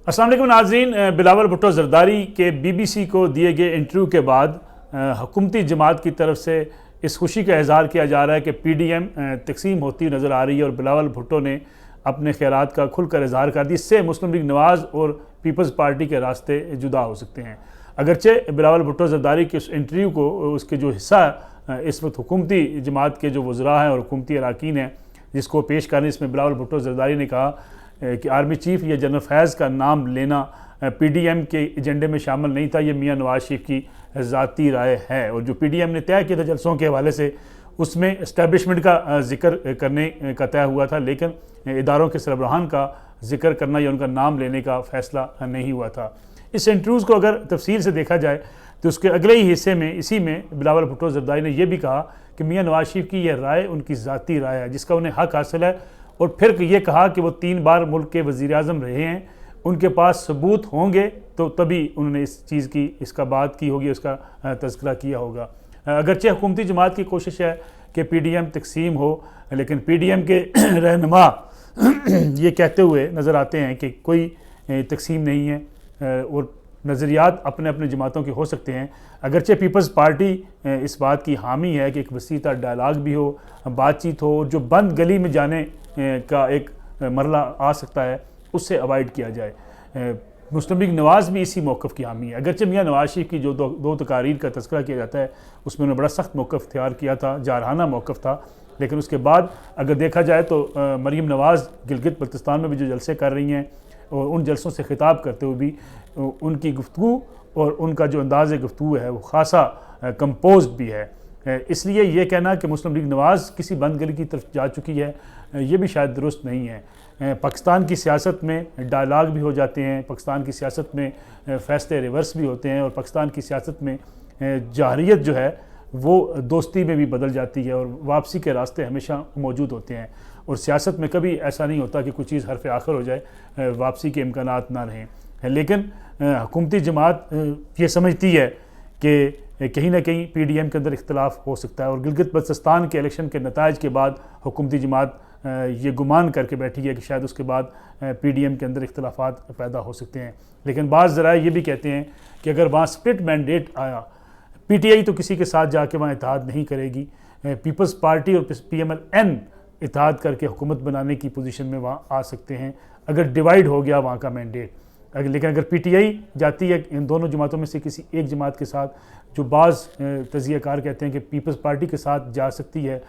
السلام علیکم ناظرین، بلاول بھٹو زرداری کے بی بی سی کو دیے گئے انٹرویو کے بعد حکومتی جماعت کی طرف سے اس خوشی کا اظہار کیا جا رہا ہے کہ پی ڈی ایم تقسیم ہوتی نظر آ رہی ہے اور بلاول بھٹو نے اپنے خیالات کا کھل کر اظہار کر دیا۔ اس سے مسلم لیگ نواز اور پیپلز پارٹی کے راستے جدا ہو سکتے ہیں۔ اگرچہ بلاول بھٹو زرداری کے اس انٹرویو کو، اس کے جو حصہ اس وقت حکومتی جماعت کے جو وزراء ہیں اور حکومتی اراکین ہیں جس کو پیش کرنے، اس میں بلاول بھٹو زرداری نے کہا کہ آرمی چیف یا جنرل فیض کا نام لینا پی ڈی ایم کے ایجنڈے میں شامل نہیں تھا، یہ میاں نواز شریف کی ذاتی رائے ہے۔ اور جو پی ڈی ایم نے طے کیا تھا جلسوں کے حوالے سے، اس میں اسٹیبلشمنٹ کا ذکر کرنے کا طے ہوا تھا، لیکن اداروں کے سربراہان کا ذکر کرنا یا ان کا نام لینے کا فیصلہ نہیں ہوا تھا۔ اس انٹرویوز کو اگر تفصیل سے دیکھا جائے تو اس کے اگلے ہی حصے میں، اسی میں بلاول بھٹو زرداری نے یہ بھی کہا کہ میاں نواز شریف کی یہ رائے ان کی ذاتی رائے ہے جس کا انہیں حق حاصل ہے، اور پھر یہ کہا کہ وہ 3 بار ملک کے وزیر اعظم رہے ہیں، ان کے پاس ثبوت ہوں گے تو تبھی انہوں نے اس چیز کی، اس کا بات کی ہوگی، اس کا تذکرہ کیا ہوگا۔ اگرچہ حکومتی جماعت کی کوشش ہے کہ پی ڈی ایم تقسیم ہو، لیکن پی ڈی ایم کے رہنما یہ کہتے ہوئے نظر آتے ہیں کہ کوئی تقسیم نہیں ہے اور نظریات اپنے اپنے جماعتوں کے ہو سکتے ہیں۔ اگرچہ پیپلز پارٹی اس بات کی حامی ہے کہ ایک وسیع تر ڈائلاگ بھی ہو، بات چیت ہو، جو بند گلی میں جانے کا ایک مرحلہ آ سکتا ہے اس سے اوائڈ کیا جائے۔ مسلم لیگ نواز بھی اسی موقف کی حامی ہے۔ اگرچہ میاں نواز شریف کی جو دو تقاریر کا تذکرہ کیا جاتا ہے اس میں انہوں نے بڑا سخت موقف اختیار کیا تھا، جارحانہ موقف تھا، لیکن اس کے بعد اگر دیکھا جائے تو مریم نواز گلگت بلتستان میں بھی جو جلسے کر رہی ہیں اور ان جلسوں سے خطاب کرتے ہوئے بھی ان کی گفتگو اور ان کا جو انداز گفتگو ہے وہ خاصا کمپوزڈ بھی ہے۔ اس لیے یہ کہنا کہ مسلم لیگ نواز کسی بند گلی کی طرف جا چکی ہے یہ بھی شاید درست نہیں ہے۔ پاکستان کی سیاست میں ڈائلاگ بھی ہو جاتے ہیں، پاکستان کی سیاست میں فیصلے ریورس بھی ہوتے ہیں، اور پاکستان کی سیاست میں جارحیت جو ہے وہ دوستی میں بھی بدل جاتی ہے اور واپسی کے راستے ہمیشہ موجود ہوتے ہیں، اور سیاست میں کبھی ایسا نہیں ہوتا کہ کوئی چیز حرف آخر ہو جائے، واپسی کے امکانات نہ رہیں۔ لیکن حکومتی جماعت یہ سمجھتی ہے کہ کہیں نہ کہیں پی ڈی ایم کے اندر اختلاف ہو سکتا ہے، اور گلگت بلتستان کے الیکشن کے نتائج کے بعد حکومتی جماعت یہ گمان کر کے بیٹھی ہے کہ شاید اس کے بعد پی ڈی ایم کے اندر اختلافات پیدا ہو سکتے ہیں۔ لیکن بعض ذرائع یہ بھی کہتے ہیں کہ اگر وہاں سپلٹ مینڈیٹ آیا، پی ٹی آئی تو کسی کے ساتھ جا کے وہاں اتحاد نہیں کرے گی، پیپلز پارٹی اور پی ایم ایل این اتحاد کر کے حکومت بنانے کی پوزیشن میں وہاں آ سکتے ہیں اگر ڈیوائیڈ ہو گیا وہاں کا مینڈیٹ۔ لیکن اگر پی ٹی آئی جاتی ہے ان دونوں جماعتوں میں سے کسی ایک جماعت کے ساتھ، جو بعض تجزیہ کار کہتے ہیں کہ پیپلز پارٹی کے ساتھ جا سکتی ہے،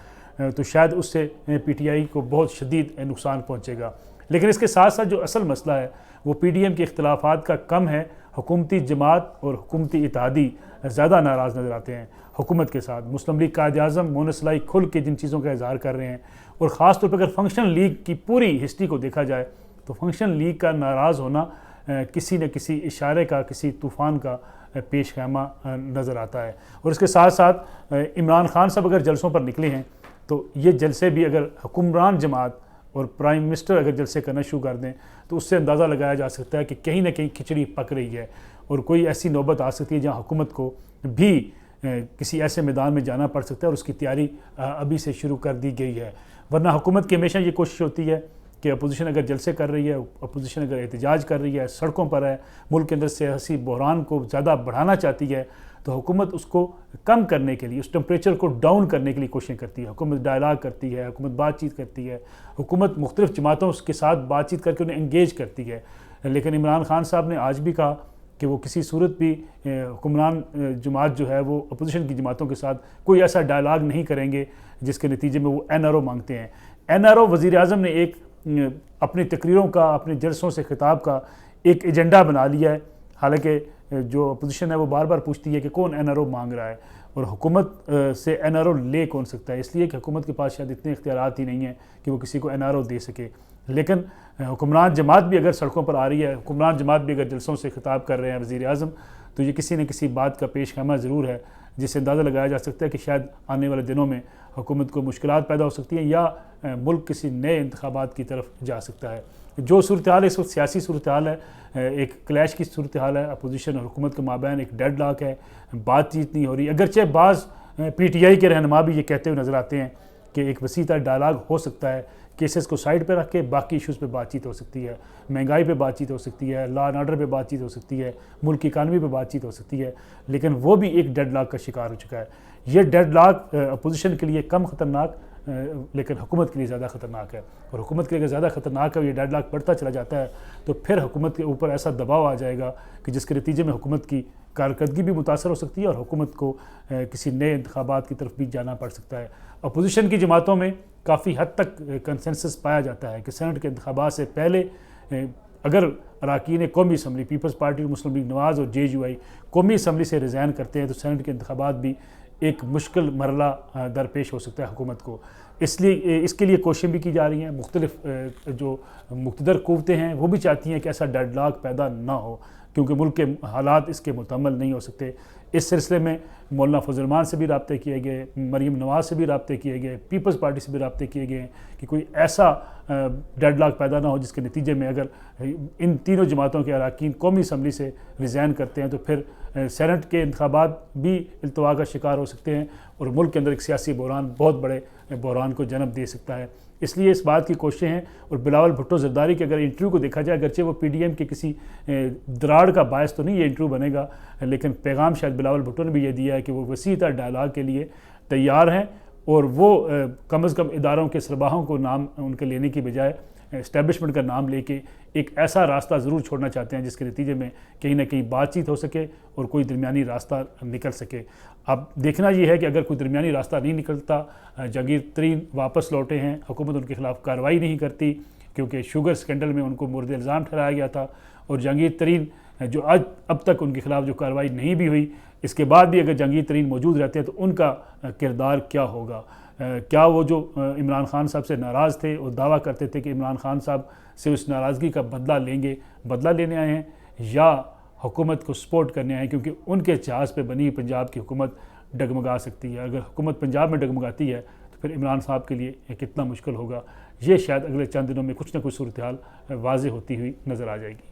تو شاید اس سے پی ٹی آئی کو بہت شدید نقصان پہنچے گا۔ لیکن اس کے ساتھ ساتھ جو اصل مسئلہ ہے وہ پی ڈی ایم کے اختلافات کا کم ہے، حکومتی جماعت اور حکومتی اتحادی زیادہ ناراض نظر آتے ہیں حکومت کے ساتھ۔ مسلم لیگ قائد اعظم مونس اصلاحی کھل کے جن چیزوں کا اظہار کر رہے ہیں، اور خاص طور پر اگر فنکشن لیگ کی پوری ہسٹری کو دیکھا جائے تو فنکشن لیگ کا ناراض ہونا کسی نہ کسی اشارے کا، کسی طوفان کا پیش خیمہ نظر آتا ہے۔ اور اس کے ساتھ ساتھ عمران خان صاحب اگر جلسوں پر نکلے ہیں تو یہ جلسے بھی اگر حکمران جماعت اور پرائم منسٹر اگر جلسے کرنا شروع کر دیں تو اس سے اندازہ لگایا جا سکتا ہے کہ کہیں نہ کہیں کھچڑی پک رہی ہے، اور کوئی ایسی نوبت آ سکتی ہے جہاں حکومت کو بھی کسی ایسے میدان میں جانا پڑ سکتا ہے، اور اس کی تیاری ابھی سے شروع کر دی گئی ہے۔ ورنہ حکومت کی ہمیشہ یہ کوشش ہوتی ہے کہ اپوزیشن اگر جلسے کر رہی ہے، اپوزیشن اگر احتجاج کر رہی ہے، سڑکوں پر ہے، ملک کے اندر سیاسی بحران کو زیادہ بڑھانا چاہتی ہے، تو حکومت اس کو کم کرنے کے لیے، اس ٹمپریچر کو ڈاؤن کرنے کے لیے کوششیں کرتی ہے۔ حکومت ڈائلاگ کرتی ہے، حکومت بات چیت کرتی ہے، حکومت مختلف جماعتوں کے ساتھ بات چیت کر کے انہیں انگیج کرتی ہے۔ لیکن عمران خان صاحب نے آج بھی کہا کہ وہ کسی صورت بھی حکمران جماعت جو ہے وہ اپوزیشن کی جماعتوں کے ساتھ کوئی ایسا ڈائلاگ نہیں کریں گے جس کے نتیجے میں وہ این آر او مانگتے ہیں۔ این آر او وزیر اعظم نے ایک اپنی تقریروں کا، اپنے جلسوں سے خطاب کا ایک ایجنڈا بنا لیا ہے، حالانکہ جو اپوزیشن ہے وہ بار بار پوچھتی ہے کہ کون این آر او مانگ رہا ہے، اور حکومت سے این آر او لے کون سکتا ہے، اس لیے کہ حکومت کے پاس شاید اتنے اختیارات ہی نہیں ہیں کہ وہ کسی کو این آر او دے سکے۔ لیکن حکمران جماعت بھی اگر سڑکوں پر آ رہی ہے، حکمران جماعت بھی اگر جلسوں سے خطاب کر رہے ہیں وزیر اعظم، تو یہ کسی نہ کسی بات کا پیش خیمہ ضرور ہے جس سے اندازہ لگایا جا سکتا ہے کہ شاید آنے والے دنوں میں حکومت کو مشکلات پیدا ہو سکتی ہیں، یا ملک کسی نئے انتخابات کی طرف جا سکتا ہے۔ جو صورتحال اس وقت سیاسی صورتحال ہے، ایک کلیش کی صورتحال ہے، اپوزیشن اور حکومت کے مابین ایک ڈیڈ لاک ہے، بات چیت نہیں ہو رہی۔ اگرچہ بعض پی ٹی آئی کے رہنما بھی یہ کہتے ہوئے نظر آتے ہیں کہ ایک وسیع تر ڈائلاگ ہو سکتا ہے کیسز کو سائڈ پہ رکھ کے باقی ایشوز پہ بات چیت ہو سکتی ہے، مہنگائی پہ بات چیت ہو سکتی ہے، لا اینڈ آرڈر پہ بات چیت ہو سکتی ہے، ملک کی اکانومی پہ بات چیت ہو سکتی ہے، لیکن وہ بھی ایک ڈیڈ لاک کا شکار ہو چکا ہے۔ یہ ڈیڈ لاک اپوزیشن کے لیے کم خطرناک لیکن حکومت کے لیے زیادہ خطرناک ہے، اور حکومت کے لیے زیادہ خطرناک ہے، یہ ڈیڈ لاک بڑھتا چلا جاتا ہے تو پھر حکومت کے اوپر ایسا دباؤ آ جائے گا کہ جس کے نتیجے میں حکومت کی کارکردگی بھی متاثر ہو سکتی ہے اور حکومت کو کسی نئے انتخابات کی طرف بھی جانا پڑ سکتا ہے۔ اپوزیشن کی جماعتوں میں کافی حد تک کنسنسس پایا جاتا ہے کہ سینٹ کے انتخابات سے پہلے اگر اراکین قومی اسمبلی پیپلز پارٹی مسلم لیگ نواز اور جے یو آئی قومی اسمبلی سے ریزائن کرتے ہیں تو سینٹ کے انتخابات بھی ایک مشکل مرحلہ درپیش ہو سکتا ہے حکومت کو۔ اس لیے اس کے لیے کوششیں بھی کی جا رہی ہیں، مختلف جو مقتدر قوتیں ہیں وہ بھی چاہتی ہیں کہ ایسا ڈیڈ لاک پیدا نہ ہو، کیونکہ ملک کے حالات اس کے متحمل نہیں ہو سکتے۔ اس سلسلے میں مولانا فضل الرحمان سے بھی رابطے کیے گئے، مریم نواز سے بھی رابطے کیے گئے، پیپلز پارٹی سے بھی رابطے کیے گئے ہیں کہ کوئی ایسا ڈیڈ لاک پیدا نہ ہو جس کے نتیجے میں اگر ان تینوں جماعتوں کے اراکین قومی اسمبلی سے ریزائن کرتے ہیں تو پھر سینٹ کے انتخابات بھی التوا کا شکار ہو سکتے ہیں اور ملک کے اندر ایک سیاسی بحران بہت بڑے بحران کو جنم دے سکتا ہے۔ اس لیے اس بات کی کوششیں ہیں، اور بلاول بھٹو زرداری کے اگر انٹرویو کو دیکھا جائے، اگرچہ وہ پی ڈی ایم کے کسی دراڑ کا باعث تو نہیں یہ انٹرویو بنے گا، لیکن پیغام شاید بلاول بھٹو نے بھی یہ دیا ہے کہ وہ وسیع تر ڈائلاگ کے لیے تیار ہیں، اور وہ کم از کم اداروں کے سربراہوں کو نام ان کے لینے کی بجائے اسٹیبلشمنٹ کا نام لے کے ایک ایسا راستہ ضرور چھوڑنا چاہتے ہیں جس کے نتیجے میں کہیں نہ کہیں بات چیت ہو سکے اور کوئی درمیانی راستہ نکل سکے۔ اب دیکھنا یہ ہے کہ اگر کوئی درمیانی راستہ نہیں نکلتا، جہانگیر ترین واپس لوٹے ہیں، حکومت ان کے خلاف کارروائی نہیں کرتی کیونکہ شوگر سکینڈل میں ان کو مورد الزام ٹھہرایا گیا تھا، اور جہانگیر ترین جو اب تک ان کے خلاف جو کارروائی نہیں بھی ہوئی، اس کے بعد بھی اگر جہانگیر ترین موجود رہتے ہیں تو ان کا کردار کیا ہوگا؟ کیا وہ جو عمران خان صاحب سے ناراض تھے اور دعویٰ کرتے تھے کہ عمران خان صاحب سے اس ناراضگی کا بدلہ لیں گے، بدلہ لینے آئے ہیں، یا حکومت کو سپورٹ کرنے آئے ہیں؟ کیونکہ ان کے جہاز پہ بنی پنجاب کی حکومت ڈگمگا سکتی ہے۔ اگر حکومت پنجاب میں ڈگمگاتی ہے تو پھر عمران صاحب کے لیے کتنا مشکل ہوگا، یہ شاید اگلے چند دنوں میں کچھ نہ کچھ صورتحال واضح ہوتی ہوئی نظر آ جائے گی۔